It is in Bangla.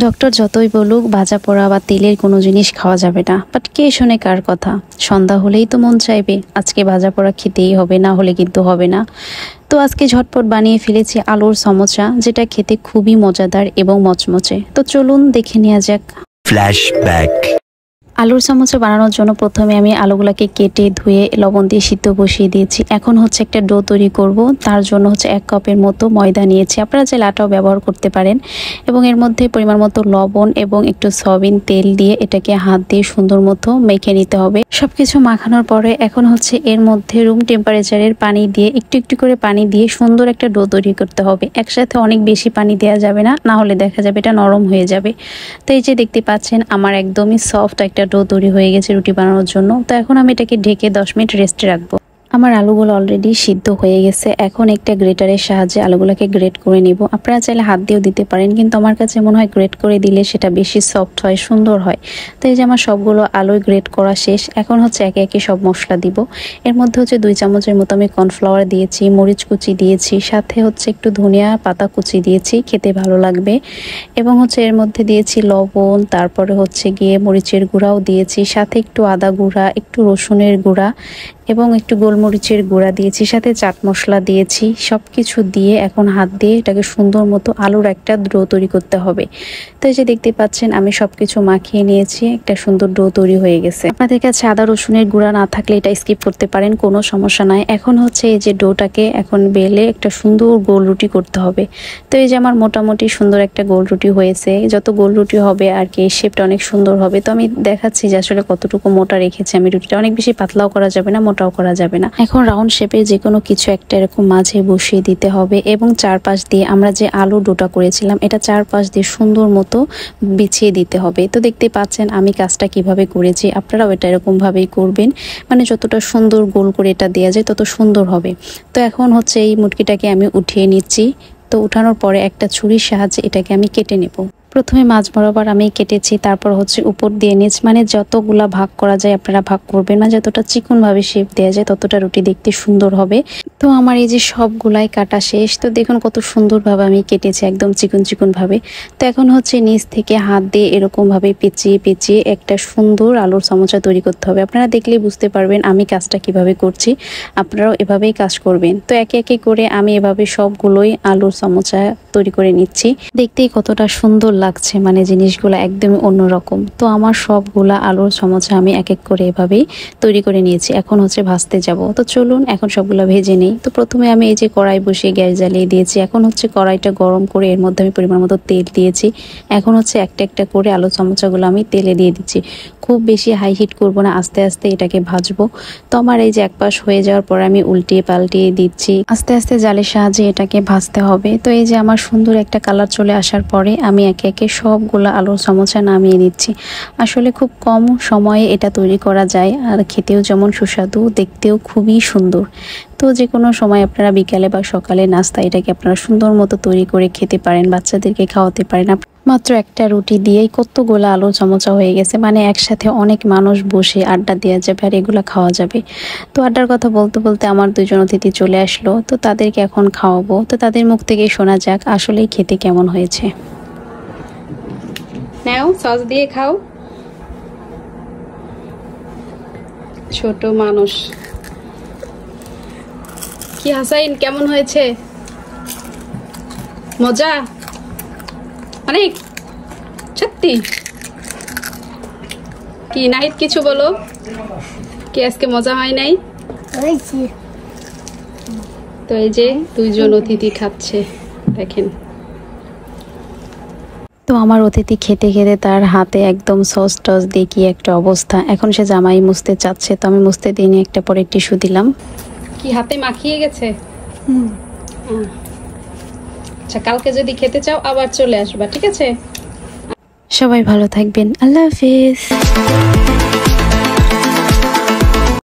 ডক্টর যতই বলুক ভাজা পোড়া বা তেলের কোনো জিনিস খাওয়া যাবে না, বাট কে শোনে কার কথা। সন্ধ্যা হলেই তো মন চাইবে আজকে ভাজা পোড়া খেতেই হবে, না হলে কিন্তু হবে না। তো আজকে ঝটপট বানিয়ে ফেলেছি আলুর সমোসা, যেটা খেতে খুবই মজাদার এবং মচমচে। তো চলুন দেখে নেওয়া যাক। ফ্ল্যাশব্যাক। আলুর সমোসা বানানোর জন্য প্রথমে আমি আলুগুলাকে কেটে ধুয়ে লবণ দিয়ে সিদ্ধ বসিয়ে দিয়েছি। এখন হচ্ছে একটা ডো তৈরি করব। তার জন্য হচ্ছে 1 কাপের মতো ময়দা নিয়েছি, আপনারা চাইলে আটাও ব্যবহার করতে পারেন। এবং এর মধ্যে পরিমাণ মতো লবণ এবং একটু সয়াবিন তেল দিয়ে এটাকে হাত দিয়ে সুন্দর মতো মেখে নিতে হবে। সবকিছু মাখানোর পরে এখন হচ্ছে এর মধ্যে রুম টেম্পারেচারের পানি দিয়ে একটু একটু করে পানি দিয়ে সুন্দর একটা ডো তৈরি করতে হবে। একসাথে অনেক বেশি পানি দেওয়া যাবে না, না হলে দেখা যাবে এটা নরম হয়ে যাবে। তো এই যে দেখতে পাচ্ছেন আমার একদমই সফট একটা ডো তৈরি হয়ে গেছে রুটি বানানোর জন্য। তো এখন আমি এটাকে ঢেকে 10 মিনিট রেস্টে রাখবো। আমার আলুগুলো অলরেডি সিদ্ধ হয়ে গেছে। এখন একটা গ্রেটারের সাহায্যে আলুগুলোকে গ্রেট করে নিব। আপনারা চাইলে হাত দিয়েও দিতে পারেন, কিন্তু আমার কাছে মনে হয় গ্রেট করে দিলে সেটা বেশি সফট হয়, সুন্দর হয়। তো এই যে আমার সবগুলো আলু গ্রেট করা শেষ। এখন হচ্ছে একে একে সব মশলা দিব। এর মধ্যে হচ্ছে 2 চামচের মতো আমি কর্নফ্লাওয়ার দিয়েছি, মরিচ কুচি দিয়েছি, সাথে হচ্ছে একটু ধনিয়া পাতা কুচি দিয়েছি, খেতে ভালো লাগবে। এবং হচ্ছে এর মধ্যে দিয়েছি লবণ, তারপরে হচ্ছে গিয়ে মরিচের গুঁড়াও দিয়েছি, সাথে একটু আদা গুঁড়া, একটু রসুনের গুঁড়া এবং একটু গোলমরিচের গুঁড়া দিয়েছি, সাথে চাট মশলা দিয়েছি। সব কিছু দিয়ে এখন হাত দিয়ে এটাকে সুন্দর মতো আলুর একটা ডো তৈরি করতে হবে। তো এই যে দেখতে পাচ্ছেন আমি সব কিছু মাখিয়ে নিয়েছি, একটা সুন্দর ডো তৈরি হয়ে গেছে। আপনাদের কাছে আদা রসুনের গুঁড়া না থাকলে এটা স্কিপ করতে পারেন, কোনো সমস্যা নাই। এখন হচ্ছে এই যে ডোটাকে এখন বেলে একটা সুন্দর গোল রুটি করতে হবে। তো এই যে আমার মোটামুটি সুন্দর একটা গোল রুটি হয়েছে। যত গোল রুটি হবে আর কি শেপটা অনেক সুন্দর হবে। তো আমি দেখাচ্ছি যে আসলে কতটুকু মোটা রেখেছি আমি রুটিটা। অনেক বেশি পাতলাও করা যাবে না, মোটাও করা যাবে না। এখন রাউন্ড শেপে যে কোনো কিছু একটা এরকম মাঝে বসিয়ে দিতে হবে এবং চারপাশ দিয়ে আমরা যে আলু ডোটা করেছিলাম এটা চারপাশ দিয়ে সুন্দর মতো বিছিয়ে দিতে হবে। তো দেখতে পাচ্ছেন আমি কাজটা কিভাবে করেছি, আপনারাও এটা এরকম ভাবেই করবেন। মানে যতটা সুন্দর গোল করে এটা দেওয়া যায় তত সুন্দর হবে। তো এখন হচ্ছে এই মুটকিটাকে আমি উঠিয়ে নিচ্ছি। তো উঠানোর পরে একটা ছুরির সাহায্যে এটাকে আমি কেটে নেব। প্রথমে মাঝ বরাবর আমি কেটেছি, তারপর হচ্ছে উপর দিয়ে নিচ, মানে যতগুলা ভাগ করা যায় আপনারা ভাগ করবেন, মানে যতটা চিকন ভাবে শেপ দেওয়া যায় ততটা রুটি দেখতে সুন্দর হবে। তো আমার এই যে সবগুলাই কাটা শেষ। তো দেখুন কত সুন্দরভাবে আমি কেটেছি, একদম চিকন চিকন ভাবে। তো এখন হচ্ছে নিচ থেকে হাত দিয়ে এরকম ভাবে পেঁচিয়ে পেঁচিয়ে একটা সুন্দর আলুর সমোসা তৈরি করতে হবে। আপনারা দেখলেই বুঝতে পারবেন আমি কাজটা কিভাবে করছি, আপনারাও এভাবেই কাজ করবেন। তো একে একে করে আমি এভাবে সবগুলোই আলুর সমোসা তৈরি করে নিচ্ছি। দেখতেই কতটা সুন্দর লাগছে, মানে জিনিসগুলো একদমই অন্যরকম। তো আমার সবগুলা আলুর সমোসা আমি এক এক করে এভাবেই তৈরি করে নিয়েছি। এখন হচ্ছে ভাজতে যাব। তো চলুন এখন সবগুলো ভেজে নেই। তো প্রথমে আমি এই যে কড়াই বসিয়ে গ্যাস জ্বালিয়ে দিয়েছি। এখন হচ্ছে কড়াইটা গরম করে এর মধ্যে আমি পরিমাণ মতো তেল দিয়েছি। এখন হচ্ছে একটা একটা করে আলুর সমোসাগুলো আমি তেলে দিয়ে দিচ্ছি। খুব বেশি হাই হিট করব না, আস্তে আস্তে এটাকে ভাজবো। তো আমার এই যে এক পাশ হয়ে যাওয়ার পর আমি উল্টিয়ে পাল্টিয়ে দিচ্ছি। আস্তে আস্তে জালের সাহায্যে এটাকে ভাজতে হবে। তো এই যে আমার সুন্দর একটা কালার চলে আসার পরে আমি একে একে সবগুলো আলুর সমোসা নামিয়ে নিচ্ছি। আসলে খুব কম সময়ে এটা তৈরি করা যায়, আর খেতেও যেমন সুস্বাদু, দেখতেও খুবই সুন্দর। তো যে কোনো সময় আপনারা বিকালে বা সকালে নাস্তা এটাকে আপনারা সুন্দর মতো তৈরি করে খেতে পারেন, বাচ্চাদেরকে খাওয়াতে পারেন। মাত্র একটা রুটি দিয়েই কতগুলো আলুর সমোসা হয়ে গেছে, মানে একসাথে অনেক মানুষ বসে আড্ডা দেওয়া যাবে আর এগুলো খাওয়া যাবে। তো আড্ডার কথা বলতে বলতে আমার 2 জন অতিথি চলে আসলো। তো তাদেরকে এখন খাওয়াবো। তো তাদের মুখ থেকে শোনা যাক আসলেই খেতে কেমন হয়েছে। নাও সস দিয়ে খাও। ছোট মানুষ। কি হাসাইন, কেমন হয়েছে? মজা অনেক, সত্যি? কি নাহিদ কিছু বলো, কি আজকে মজা হয় নাই? তো এই যে 2 জন অতিথি খাচ্ছে, দেখেন। তো আমার অতিথি খেতে খেতে তার হাতে একদম সস টস দিয়ে কি একটা অবস্থা। এখন সে জামাই মুছতে চাচ্ছে, তো আমি মুছতে দিইনি, একটা পরে টিস্যু দিলাম। কি হাতে মাখিয়ে গেছে? আচ্ছা, কালকে যদি খেতে চাও আবার চলে আসবা, ঠিক আছে? সবাই ভালো থাকবেন, আল্লাহ হাফেজ।